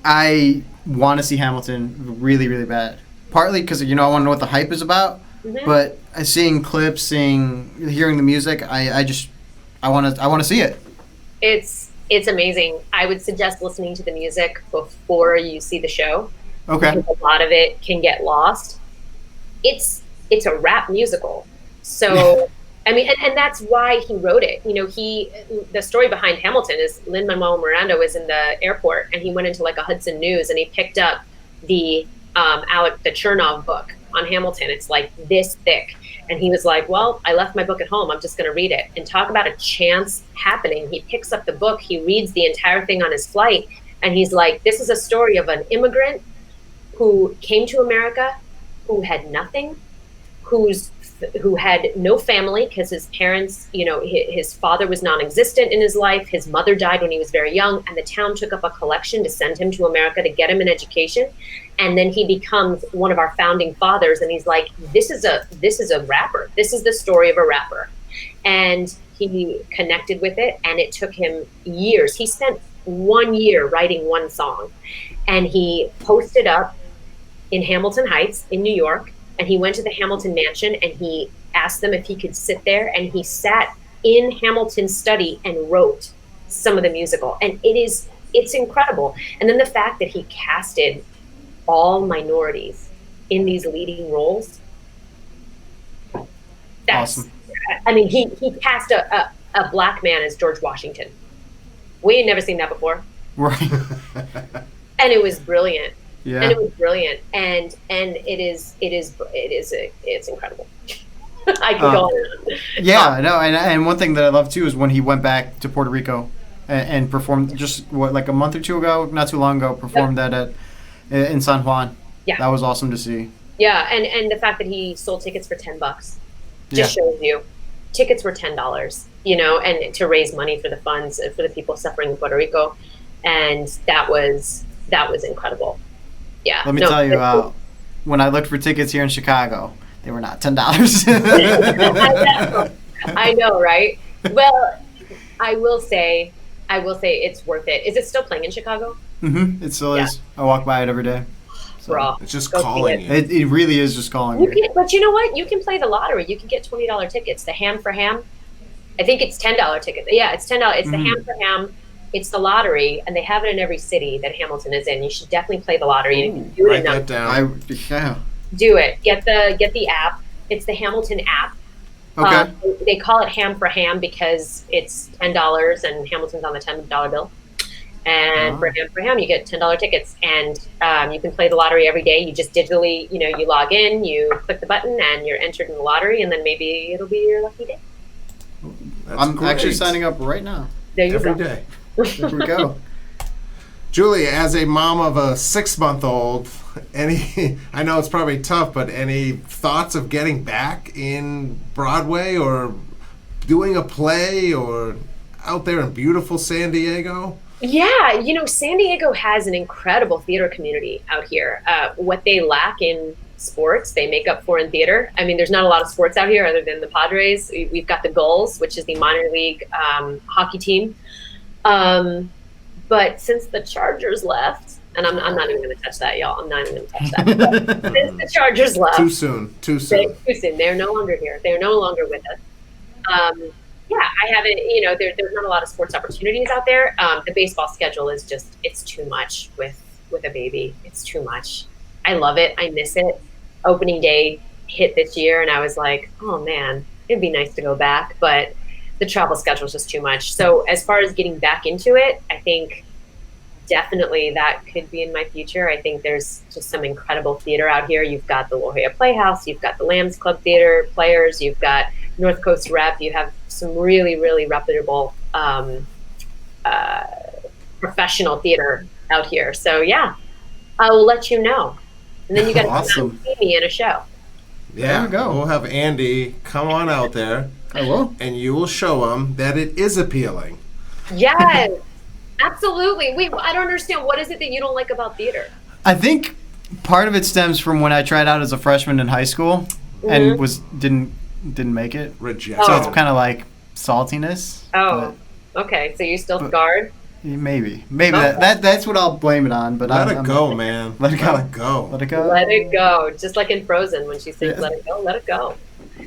I want to see Hamilton really, really bad. Partly because I want to know what the hype is about. Mm-hmm. But seeing clips, hearing the music, I want to see it. It's amazing. I would suggest listening to the music before you see the show. Okay. Because a lot of it can get lost. It's a rap musical, so. I mean, and that's why he wrote it. The story behind Hamilton is Lin-Manuel Miranda was in the airport and he went into like a Hudson News and he picked up the Chernov book on Hamilton. It's like this thick. And he was like, well, I left my book at home. I'm just going to read it. And talk about a chance happening. He picks up the book. He reads the entire thing on his flight. And he's like, this is a story of an immigrant who came to America, who had nothing, who had no family because his parents, his father was non-existent in his life. His mother died when he was very young, and the town took up a collection to send him to America to get him an education. And then he becomes one of our founding fathers, and he's like, this is a rapper. This is the story of a rapper. And he connected with it, and it took him years. He spent 1 year writing one song, and he posted up in Hamilton Heights in New York. And he went to the Hamilton mansion and he asked them if he could sit there, and he sat in Hamilton's study and wrote some of the musical. And it's incredible. And then the fact that he casted all minorities in these leading roles. That's awesome. I mean, he cast a black man as George Washington. We had never seen that before. Right. And it was brilliant. Yeah. And it was brilliant, and it's incredible. I can go on. Yeah, no, and one thing that I love too is when he went back to Puerto Rico and performed just like a month or two ago, not too long ago, performed that in San Juan. Yeah, that was awesome to see. Yeah, and the fact that he sold tickets for $10 just shows you tickets were $10, and to raise money for the funds for the people suffering in Puerto Rico, and that was incredible. Yeah. Let me tell you, when I looked for tickets here in Chicago, they were not $10. I know, right? Well, I will say it's worth it. Is it still playing in Chicago? Mm-hmm. It still is. I walk by it every day. So it's just calling you. It really is just calling you. But you know what? You can play the lottery. You can get $20 tickets. The Ham for Ham. I think it's $10 tickets. Yeah, it's $10. It's the Ham for Ham. It's the lottery, and they have it in every city that Hamilton is in. You should definitely play the lottery. You can do it. Write that down. Do it. Get the app. It's the Hamilton app. Okay. They call it Ham for Ham because it's $10, and Hamilton's on the $10 bill. And for Ham, you get $10 tickets, and you can play the lottery every day. You just digitally, you log in, you click the button, and you're entered in the lottery, and then maybe it'll be your lucky day. I'm actually signing up right now. There you go. Every day. There we go. Julie, as a mom of a 6-month-old, I know it's probably tough, but any thoughts of getting back in Broadway or doing a play, or out there in beautiful San Diego? Yeah, San Diego has an incredible theater community out here. What they lack in sports, they make up for in theater. I mean, there's not a lot of sports out here other than the Padres. We've got the Gulls, which is the minor league hockey team. But since the Chargers left, and I'm not even going to touch that, y'all. I'm not even going to touch that. But since the Chargers left. Too soon. They're no longer here. They're no longer with us. I haven't, there's not a lot of sports opportunities out there. The baseball schedule is just, it's too much with a baby. It's too much. I love it. I miss it. Opening day hit this year, and I was like, oh man, it'd be nice to go back, but the travel schedule is just too much. So as far as getting back into it, I think definitely that could be in my future. I think there's just some incredible theater out here. You've got the La Jolla Playhouse, you've got the Lambs Club Theater Players, you've got North Coast Rep. You have some really, really reputable professional theater out here. So yeah, I will let you know. And then you got to come out and see me in a show. Yeah, there we go. We'll have Andy come on out there. I will. And you will show him that it is appealing. Yes, absolutely. Wait, I don't understand. What is it that you don't like about theater? I think part of it stems from when I tried out as a freshman in high school and didn't make it. Rejected. So it's kind of like saltiness. Oh, okay. So you still scarred? Maybe that's what I'll blame it on. But let it go, man. Let it go. Let it go. Just like in Frozen when she sings, "Let it go, let it go."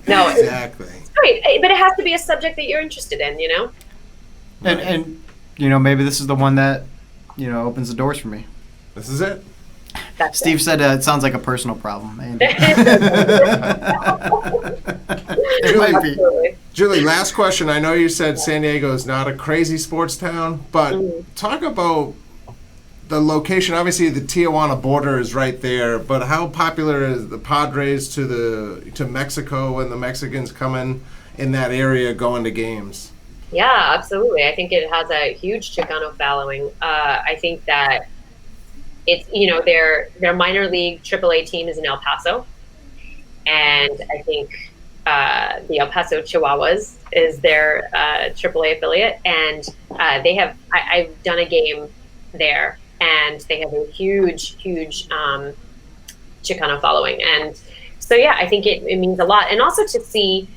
No, exactly. It's great, but it has to be a subject that you're interested in, And maybe this is the one that opens the doors for me. This is it. Steve said it sounds like a personal problem. It might be. Julie, last question. I know you said San Diego is not a crazy sports town, but talk about the location. Obviously, the Tijuana border is right there, but how popular is the Padres to Mexico and the Mexicans coming in that area going to games? Yeah, absolutely. I think it has a huge Chicano following. I think that it's their minor league AAA team is in El Paso, and I think the El Paso Chihuahuas is their AAA affiliate, and they have I've done a game there, and they have a huge Chicano following, and so yeah, I think it means a lot, and also to see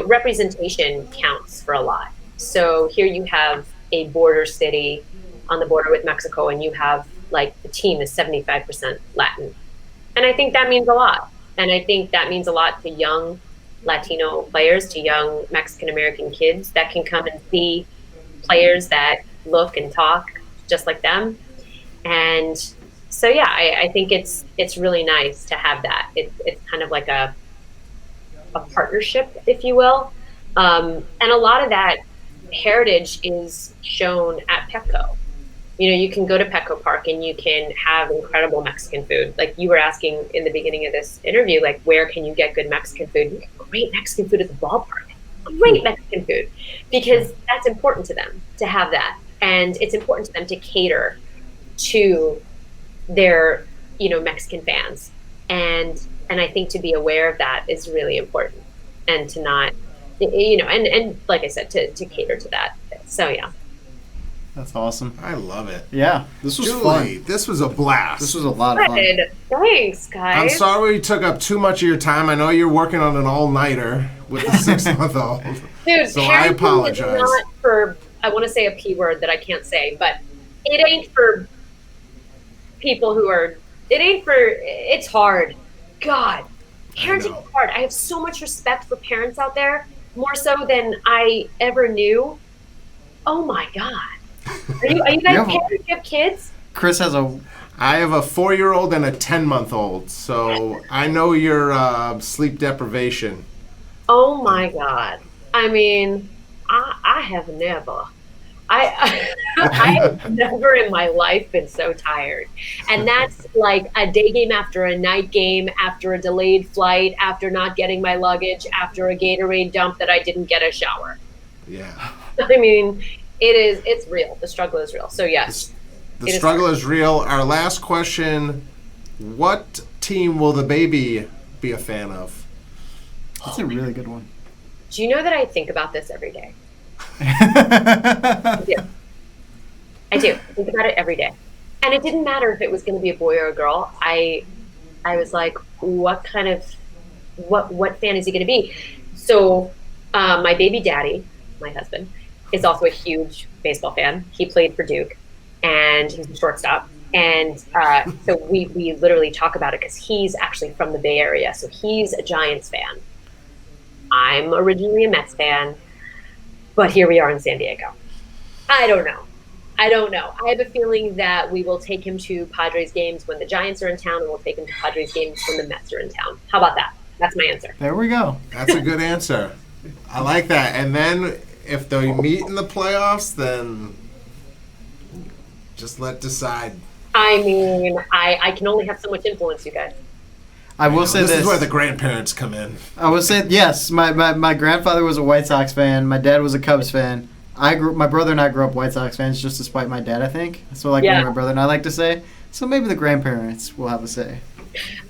representation counts for a lot. So here you have a border city on the border with Mexico, and you have like the team is 75% Latin. And I think that means a lot. And I think that means a lot to young Latino players, to young Mexican-American kids that can come and see players that look and talk just like them. And so, yeah, I think it's really nice to have that. It's kind of like a partnership, if you will. And a lot of that heritage is shown at Petco. You can go to Petco Park and you can have incredible Mexican food. Like you were asking in the beginning of this interview, like where can you get good Mexican food? You get great Mexican food at the ballpark. Great Mexican food. Because that's important to them to have that. And it's important to them to cater to their, Mexican fans. And I think to be aware of that is really important. And to not, and like I said, to cater to that. So yeah. That's awesome. I love it. Yeah, this was Julie, fun. This was a blast. This was a lot of fun. Thanks, guys. I'm sorry we took up too much of your time. I know you're working on an all-nighter with the 6-month-old. Dude, so I apologize. Is not for, I want to say a P word that I can't say, but it ain't for people who are, it's hard. God, parenting is hard. I have so much respect for parents out there, more so than I ever knew. Oh my God. Are you guys parents? Do you have kids? Chris has I have a 4-year-old and a 10-month-old, so I know your sleep deprivation. Oh my God. I mean, I have never. I have never in my life been so tired. And that's like a day game after a night game, after a delayed flight, after not getting my luggage, after a Gatorade dump that I didn't get a shower. Yeah. I mean, it's real. The struggle is real. So yes. The struggle is real. Our last question, what team will the baby be a fan of? That's a really good one. Do you know that I think about this every day? I do. I do. I think about it every day. And it didn't matter if it was going to be a boy or a girl. I was like, what fan is he going to be? So my baby daddy, my husband, is also a huge baseball fan. He played for Duke, and he's a shortstop. And so we literally talk about it because he's actually from the Bay Area. So he's a Giants fan. I'm originally a Mets fan, but here we are in San Diego. I don't know. I have a feeling that we will take him to Padres games when the Giants are in town, and we'll take him to Padres games when the Mets are in town. How about that? That's my answer. There we go. That's a good answer. I like that. And then if they meet in the playoffs, then just let decide. I mean, I can only have so much influence, you guys. I will say this. This is where the grandparents come in. I will say, yes, my grandfather was a White Sox fan. My dad was a Cubs fan. My brother and I grew up White Sox fans just to spite my dad, I think. That's what my brother and I like to say. So maybe the grandparents will have a say.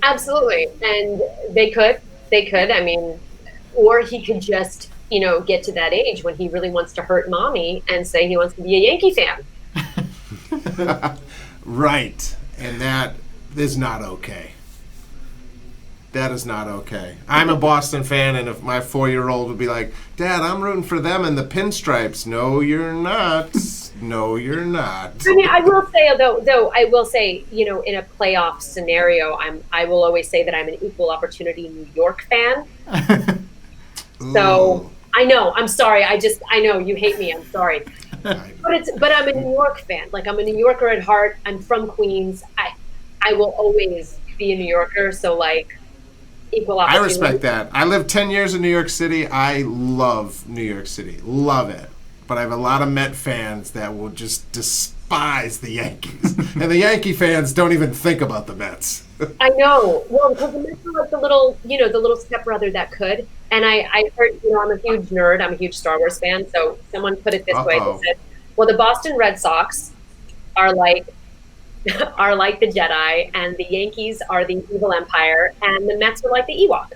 Absolutely. And they could. I mean, or he could just, get to that age when he really wants to hurt mommy and say he wants to be a Yankee fan. Right. And that is not okay. That is not okay. I'm a Boston fan, and if my 4-year-old would be like, Dad, I'm rooting for them in the pinstripes. No, you're not. No, you're not. I mean, I will say, though, in a playoff scenario, I will always say that I'm an equal opportunity New York fan. So I know, I'm sorry. I know you hate me. I'm sorry. But I'm a New York fan. Like, I'm a New Yorker at heart. I'm from Queens. I will always be a New Yorker. So, like, equal opportunity. I respect that. I lived 10 years in New York City. I love New York City. Love it. But I have a lot of Met fans that will just despise the Yankees. And the Yankee fans don't even think about the Mets. I know. Well, because the Mets are like the little stepbrother that could. And I heard, I'm a huge nerd. I'm a huge Star Wars fan. So someone put it this way. They said, well, the Boston Red Sox are like the Jedi, and the Yankees are the evil empire, and the Mets are like the Ewok.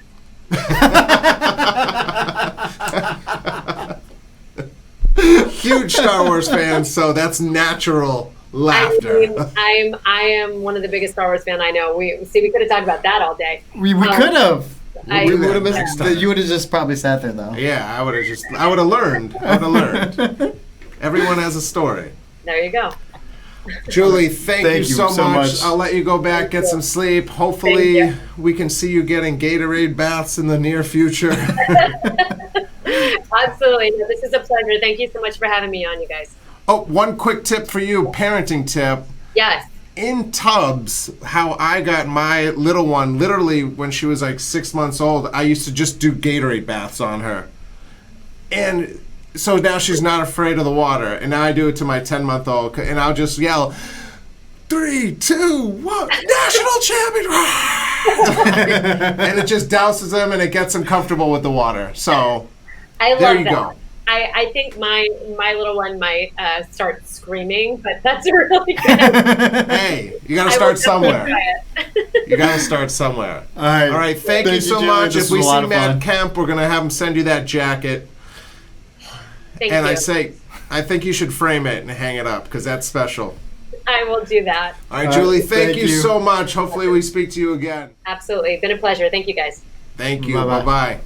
Huge Star Wars fans, so that's natural laughter. I am one of the biggest Star Wars fan I know. We could have talked about that all day. We could have. You would have just probably sat there though. Yeah, I would have learned. Everyone has a story. There you go. Julie, thank you so much. I'll let you go back, get some sleep. Hopefully we can see you getting Gatorade baths in the near future. Absolutely. No, this is a pleasure. Thank you so much for having me on, you guys. Oh, one quick tip for you, parenting tip. Yes. In tubs, how I got my little one, literally when she was like 6 months old, I used to just do Gatorade baths on her. And so now she's not afraid of the water. And now I do it to my 10-month-old, and I'll just yell, 3, 2, 1, national champion! And it just douses them, and it gets them comfortable with the water. So there you go. I think my little one might start screaming, but that's really good. Hey, you got to start somewhere. You got to start somewhere. All right. Thank you so much. If we see Matt Kemp, we're going to have him send you that jacket. Thank you. I think you should frame it and hang it up because that's special. I will do that. All right, Julie, thank you so much. Hopefully we speak to you again. Absolutely. Been a pleasure. Thank you, guys. Thank you. Bye-bye.